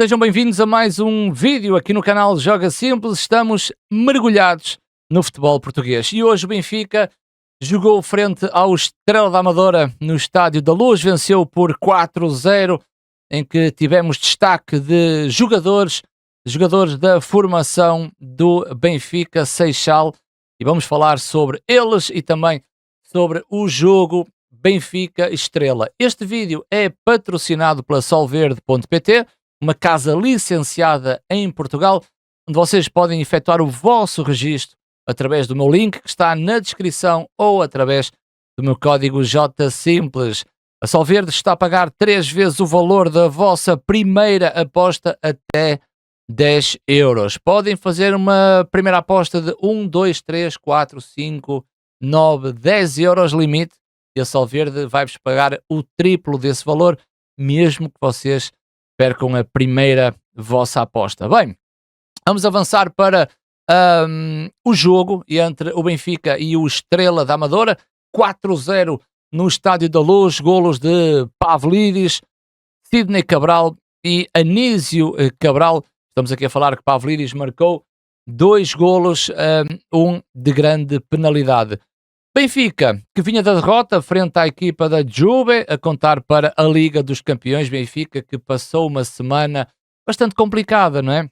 Sejam bem-vindos a mais um vídeo aqui no canal Joga Simples. Estamos mergulhados no futebol português e hoje o Benfica jogou frente ao Estrela da Amadora no Estádio da Luz, venceu por 4-0, em que tivemos destaque de jogadores da formação do Benfica Seixal, e vamos falar sobre eles e também sobre o jogo Benfica Estrela. Este vídeo é patrocinado pela Solverde.pt, uma casa licenciada em Portugal, onde vocês podem efetuar o vosso registro através do meu link que está na descrição ou através do meu código JSimples. A Solverde está a pagar 3 vezes o valor da vossa primeira aposta até 10 euros. Podem fazer uma primeira aposta de 1, 2, 3, 4, 5, 9, 10 euros limite e a Solverde vai-vos pagar o triplo desse valor, mesmo que vocês percam a primeira vossa aposta. Bem, vamos avançar para o jogo entre o Benfica e o Estrela da Amadora. 4-0 no Estádio da Luz, golos de Pavlidis, Sidney Cabral e Anísio Cabral. Estamos aqui a falar que Pavlidis marcou 2 golos, um de grande penalidade. Benfica, que vinha da derrota frente à equipa da Juve, a contar para a Liga dos Campeões. Benfica que passou uma semana bastante complicada, não é?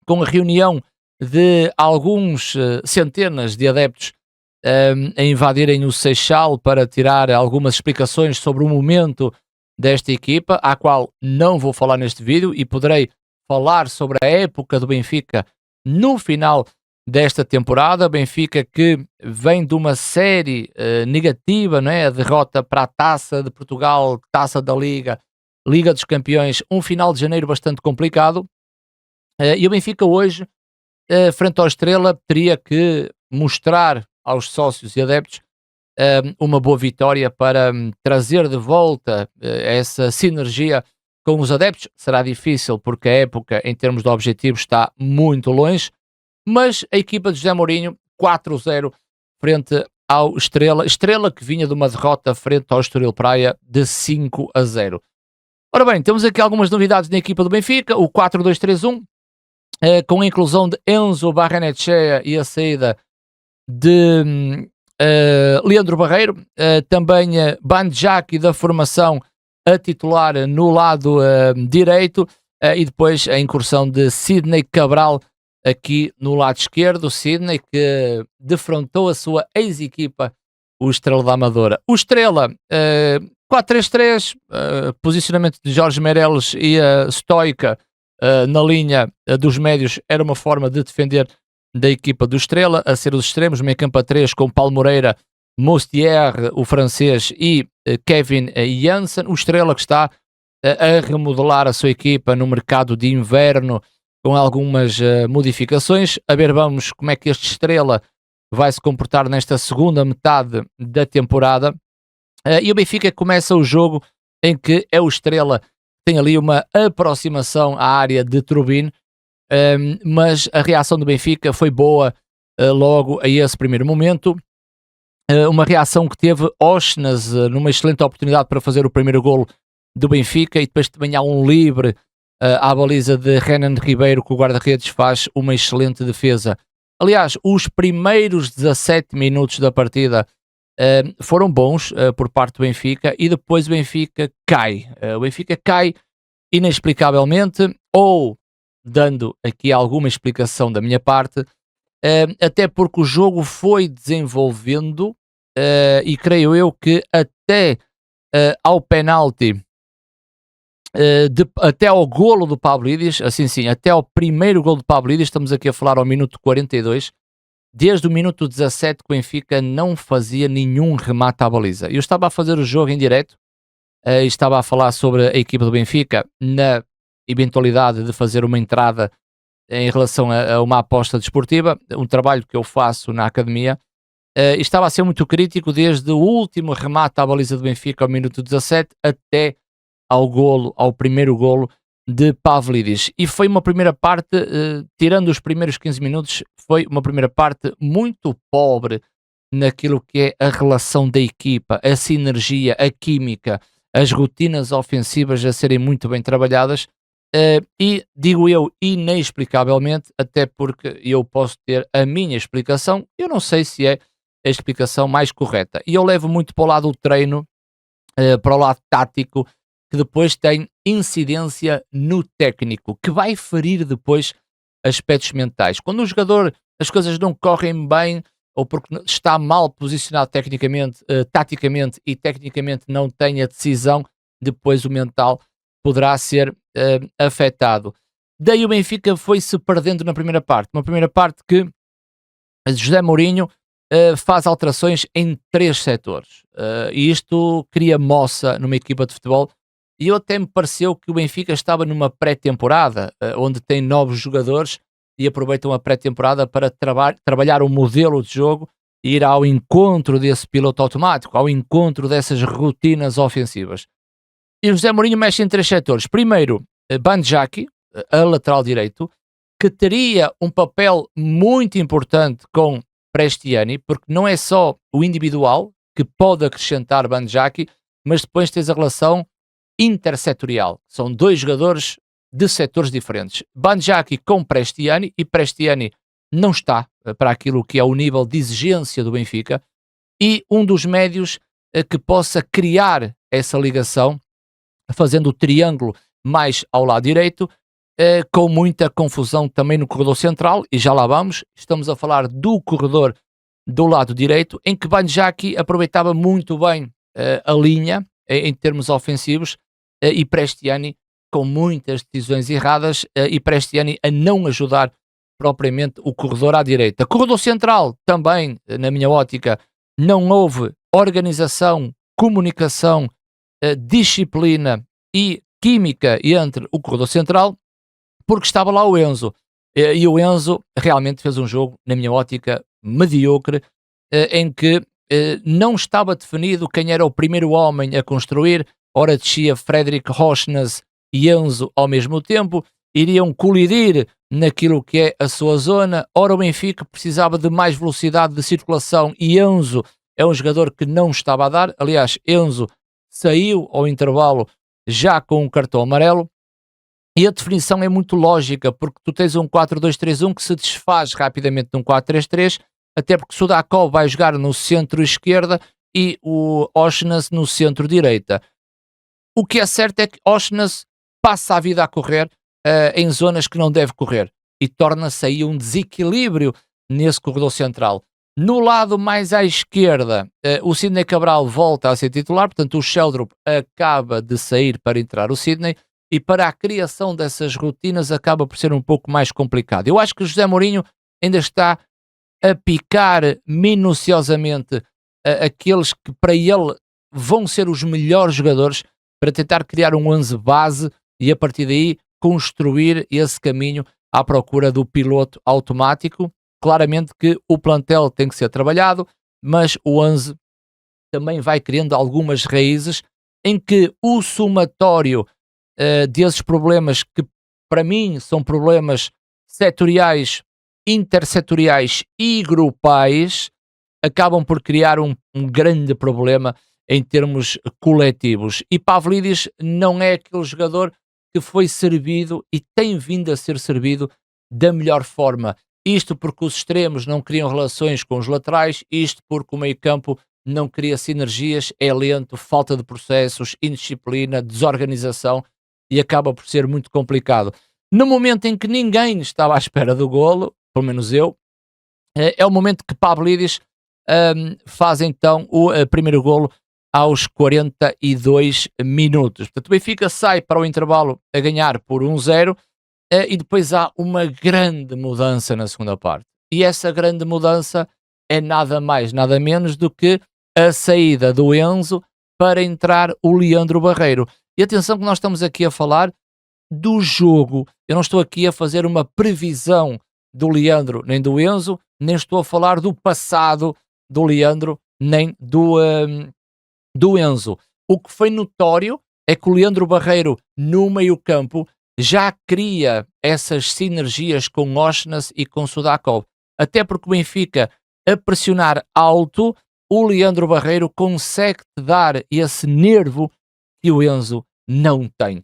Com a reunião de alguns centenas de adeptos a invadirem o Seixal para tirar algumas explicações sobre o momento desta equipa, à qual não vou falar neste vídeo, e poderei falar sobre a época do Benfica no final desta temporada. Benfica que vem de uma série negativa, não é? A derrota para a Taça de Portugal, Taça da Liga, Liga dos Campeões, um final de janeiro bastante complicado, e o Benfica hoje, frente ao Estrela, teria que mostrar aos sócios e adeptos uma boa vitória para trazer de volta essa sinergia com os adeptos. Será difícil porque a época em termos de objetivos está muito longe, mas a equipa de José Mourinho, 4-0 frente ao Estrela. Estrela que vinha de uma derrota frente ao Estoril Praia de 5-0. Ora bem, temos aqui algumas novidades na equipa do Benfica. O 4-2-3-1, com a inclusão de Enzo Barrenetxea e a saída de Leandro Barreiro. Também Bandjaki da formação a titular no lado direito, e depois a incursão de Sidney Cabral aqui no lado esquerdo. Sidney que defrontou a sua ex-equipa, o Estrela da Amadora. O Estrela, 4-3-3, posicionamento de Jorge Meireles e a Stoica na linha dos médios era uma forma de defender da equipa do Estrela, a ser os extremos, meio campo a 3 com Paulo Moreira, Moustier, o francês, e Kevin Janssen. O Estrela que está a remodelar a sua equipa no mercado de inverno com algumas modificações. A ver, vamos como é que este Estrela vai se comportar nesta segunda metade da temporada. E o Benfica começa o jogo em que é o Estrela que tem ali uma aproximação à área de Trubin, mas a reação do Benfica foi boa logo a esse primeiro momento. Uma reação que teve Oshnas numa excelente oportunidade para fazer o primeiro golo do Benfica, e depois também há um livre à baliza de Renan Ribeiro, que o guarda-redes faz uma excelente defesa. Aliás, os primeiros 17 minutos da partida foram bons por parte do Benfica, e depois o Benfica cai. O Benfica cai inexplicavelmente, ou dando aqui alguma explicação da minha parte, até porque o jogo foi desenvolvendo, e creio eu que até ao penalti, até ao golo do Pavlidis, assim sim, até ao primeiro golo do Pavlidis, estamos aqui a falar ao minuto 42, desde o minuto 17 que o Benfica não fazia nenhum remate à baliza. Eu estava a fazer o jogo em direto, e estava a falar sobre a equipa do Benfica na eventualidade de fazer uma entrada em relação a uma aposta desportiva, um trabalho que eu faço na academia. Estava a ser muito crítico desde o último remate à baliza do Benfica ao minuto 17 até ao primeiro golo de Pavlidis. E foi uma primeira parte, tirando os primeiros 15 minutos, foi uma primeira parte muito pobre naquilo que é a relação da equipa, a sinergia, a química, as rotinas ofensivas a serem muito bem trabalhadas, e digo eu inexplicavelmente, até porque eu posso ter a minha explicação, eu não sei se é a explicação mais correta. E eu levo muito para o lado do treino, para o lado tático, que depois tem incidência no técnico, que vai ferir depois aspectos mentais. Quando o jogador as coisas não correm bem, ou porque está mal posicionado tecnicamente, taticamente e tecnicamente não tem a decisão, depois o mental poderá ser afetado. Daí o Benfica foi-se perdendo na primeira parte. Uma primeira parte que José Mourinho faz alterações em 3 setores. E isto cria moça numa equipa de futebol. E eu até me pareceu que o Benfica estava numa pré-temporada, onde tem novos jogadores e aproveitam a pré-temporada para trabalhar o modelo de jogo e ir ao encontro desse piloto automático, ao encontro dessas rotinas ofensivas. E o José Mourinho mexe em 3 setores. Primeiro, Bandjaki, a lateral direito, que teria um papel muito importante com Prestiani, porque não é só o individual que pode acrescentar Bandjaki, mas depois tens a relação intersetorial. São 2 jogadores de setores diferentes. Bandjaki com Prestiani, e Prestiani não está para aquilo que é o nível de exigência do Benfica, e um dos médios que possa criar essa ligação, fazendo o triângulo mais ao lado direito, com muita confusão também no corredor central, e já lá vamos, estamos a falar do corredor do lado direito, em que Bandjaki aproveitava muito bem a linha em termos ofensivos, e Prestiani com muitas decisões erradas, e Prestiani a não ajudar propriamente o corredor à direita. Corredor central também, na minha ótica, não houve organização, comunicação, disciplina e química entre o corredor central, porque estava lá o Enzo. E o Enzo realmente fez um jogo, na minha ótica, mediocre, em que não estava definido quem era o primeiro homem a construir. Ora descia Frederic Rochnes e Enzo ao mesmo tempo, iriam colidir naquilo que é a sua zona. Ora o Benfica precisava de mais velocidade de circulação e Enzo é um jogador que não estava a dar. Aliás, Enzo saiu ao intervalo já com um cartão amarelo. E a definição é muito lógica, porque tu tens um 4-2-3-1 que se desfaz rapidamente num 4-3-3, até porque Sudakov vai jogar no centro-esquerda e o Oshnas no centro-direita. O que é certo é que Oshnas passa a vida a correr em zonas que não deve correr e torna-se aí um desequilíbrio nesse corredor central. No lado mais à esquerda, o Sidney Cabral volta a ser titular, portanto o Sheldrup acaba de sair para entrar o Sidney, e para a criação dessas rotinas acaba por ser um pouco mais complicado. Eu acho que José Mourinho ainda está a picar minuciosamente aqueles que para ele vão ser os melhores jogadores, para tentar criar um 11 base e a partir daí construir esse caminho à procura do piloto automático. Claramente que o plantel tem que ser trabalhado, mas o 11 também vai criando algumas raízes em que o somatório desses problemas, que para mim são problemas setoriais, intersetoriais e grupais, acabam por criar um grande problema em termos coletivos. E Pavlidis não é aquele jogador que foi servido e tem vindo a ser servido da melhor forma. Isto porque os extremos não criam relações com os laterais, isto porque o meio-campo não cria sinergias, é lento, falta de processos, indisciplina, desorganização, e acaba por ser muito complicado. No momento em que ninguém estava à espera do golo, pelo menos eu, é o momento que Pavlidis faz então o primeiro golo aos 42 minutos. Portanto, o Benfica sai para o intervalo a ganhar por 1-0, e depois há uma grande mudança na segunda parte. E essa grande mudança é nada mais, nada menos do que a saída do Enzo para entrar o Leandro Barreiro. E atenção que nós estamos aqui a falar do jogo. Eu não estou aqui a fazer uma previsão do Leandro nem do Enzo, nem estou a falar do passado do Leandro nem do Enzo. O que foi notório é que o Leandro Barreiro no meio-campo já cria essas sinergias com Oshnas e com Sudakov. Até porque o Benfica, a pressionar alto, o Leandro Barreiro consegue dar esse nervo que o Enzo não tem.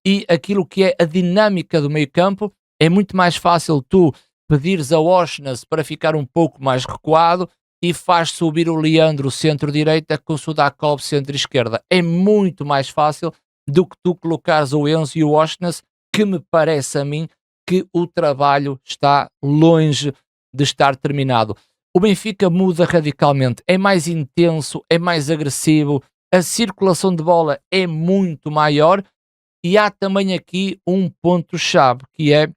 e aquilo que é a dinâmica do meio campo, é muito mais fácil tu pedires a Oshness para ficar um pouco mais recuado e faz subir o Leandro centro-direita com o Sudakov centro-esquerda. É muito mais fácil do que tu colocares o Enzo e o Oshness, que me parece a mim que o trabalho está longe de estar terminado. O Benfica muda radicalmente, é mais intenso, é mais agressivo, a circulação de bola é muito maior e há também aqui um ponto-chave, que é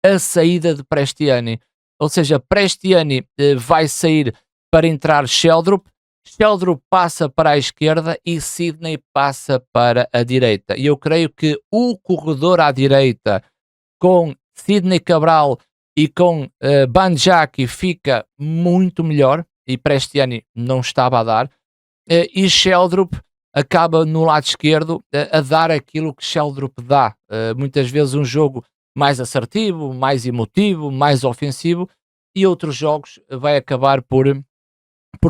a saída de Prestiani. Ou seja, Prestiani vai sair para entrar Sheldrup, Sheldrup passa para a esquerda e Sidney passa para a direita. E eu creio que o corredor à direita com Sidney Cabral e com Banjaki fica muito melhor, e Prestiani não estava a dar, e Sheldrup acaba no lado esquerdo a dar aquilo que Sheldrup dá, muitas vezes um jogo mais assertivo, mais emotivo, mais ofensivo, e outros jogos vai acabar por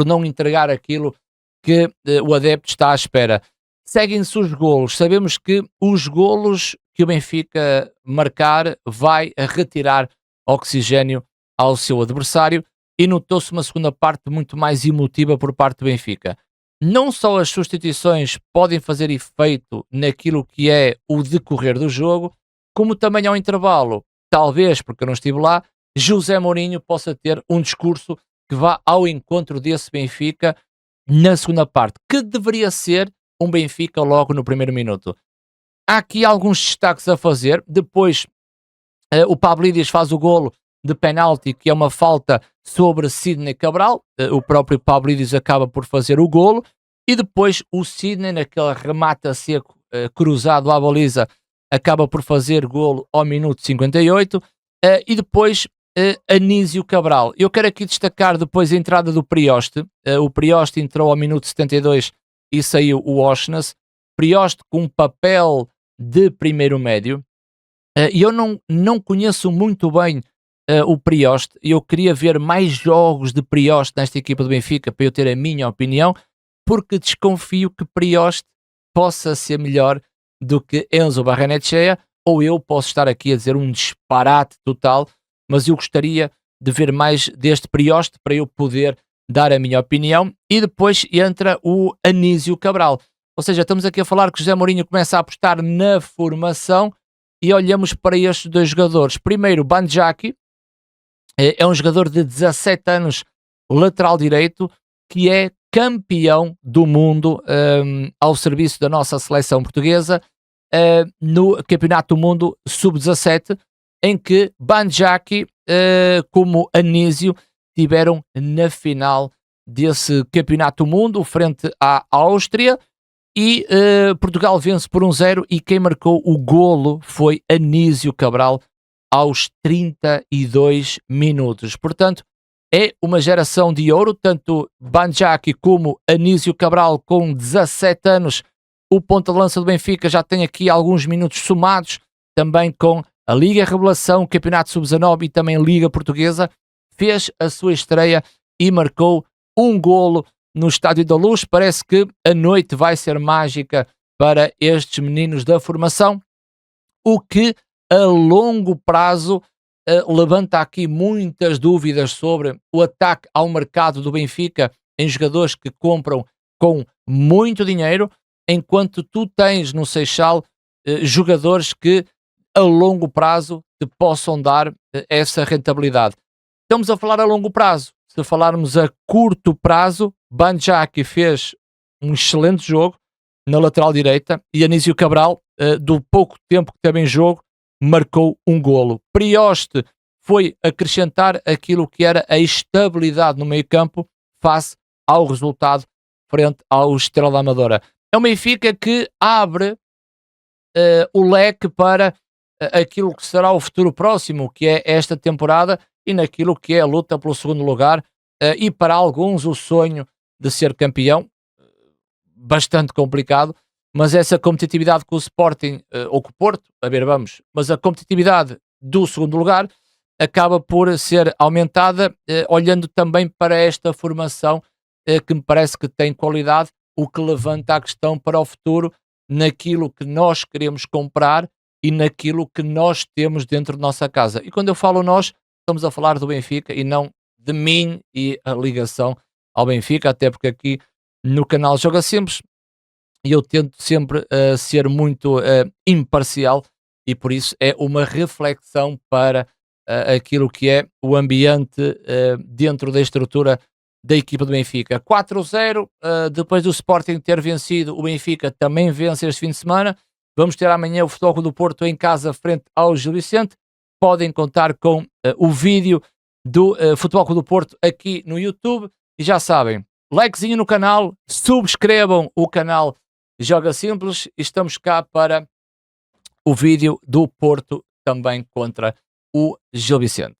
não entregar aquilo que o adepto está à espera. Seguem-se os golos. Sabemos que os golos que o Benfica marcar vai retirar oxigênio ao seu adversário, e notou-se uma segunda parte muito mais emotiva por parte do Benfica. Não só as substituições podem fazer efeito naquilo que é o decorrer do jogo, como também ao intervalo, talvez, porque eu não estive lá, José Mourinho possa ter um discurso que vá ao encontro desse Benfica na segunda parte, que deveria ser um Benfica logo no primeiro minuto. Há aqui alguns destaques a fazer. Depois o Pavlidis faz o golo de penalti, que é uma falta sobre Sidney Cabral. O próprio Pavlidis acaba por fazer o golo, e depois o Sidney, naquele remate a seco cruzado à baliza, acaba por fazer golo ao minuto 58, e depois Anísio Cabral. Eu quero aqui destacar depois a entrada do Prioste. O Prioste entrou ao minuto 72 e saiu o Oshness. Prioste com um papel de primeiro médio. E eu não conheço muito bem o Prioste. Eu queria ver mais jogos de Prioste nesta equipa do Benfica para eu ter a minha opinião, porque desconfio que Prioste possa ser melhor do que Enzo Barrenetxea, ou eu posso estar aqui a dizer um disparate total, mas eu gostaria de ver mais deste Prioste para eu poder dar a minha opinião. E depois entra o Anísio Cabral. Ou seja, estamos aqui a falar que José Mourinho começa a apostar na formação, e olhamos para estes dois jogadores. Primeiro, Banjaki, é um jogador de 17 anos, lateral direito, que é campeão do mundo ao serviço da nossa seleção portuguesa no Campeonato do Mundo Sub-17, em que Banjaki, como Anísio, tiveram na final desse Campeonato do Mundo, frente à Áustria, e Portugal vence por 1-0, e quem marcou o golo foi Anísio Cabral aos 32 minutos. Portanto, é uma geração de ouro, tanto Banjaki como Anísio Cabral, com 17 anos. O ponta de lança do Benfica já tem aqui alguns minutos somados, também com a Liga Revelação, Campeonato Sub-19 e também Liga Portuguesa. Fez a sua estreia e marcou um golo no Estádio da Luz. Parece que a noite vai ser mágica para estes meninos da formação, o que a longo prazo levanta aqui muitas dúvidas sobre o ataque ao mercado do Benfica em jogadores que compram com muito dinheiro, enquanto tu tens no Seixal jogadores que a longo prazo te possam dar essa rentabilidade. Estamos a falar a longo prazo. Se falarmos a curto prazo, Banjaki fez um excelente jogo na lateral direita, e Anísio Cabral, do pouco tempo que teve em jogo, marcou um golo. Prioste foi acrescentar aquilo que era a estabilidade no meio campo face ao resultado frente ao Estrela da Amadora. É um Benfica que abre o leque para aquilo que será o futuro próximo, que é esta temporada, e naquilo que é a luta pelo segundo lugar, e para alguns o sonho de ser campeão, bastante complicado, mas essa competitividade com o Sporting ou com o Porto, a ver, vamos, mas a competitividade do segundo lugar acaba por ser aumentada, olhando também para esta formação que me parece que tem qualidade, o que levanta a questão para o futuro naquilo que nós queremos comprar e naquilo que nós temos dentro de nossa casa. E quando eu falo nós, estamos a falar do Benfica e não de mim e a ligação ao Benfica, até porque aqui no canal Joga Simples eu tento sempre ser muito imparcial e por isso é uma reflexão para aquilo que é o ambiente dentro da estrutura da equipa do Benfica. 4-0, depois do Sporting ter vencido, o Benfica também vence este fim de semana. Vamos ter amanhã o Futebol Clube do Porto em casa frente ao Gil Vicente. Podem contar com o vídeo do Futebol Clube do Porto aqui no YouTube. E já sabem, likezinho no canal, subscrevam o canal Joga Simples e estamos cá para o vídeo do Porto também contra o Gil Vicente.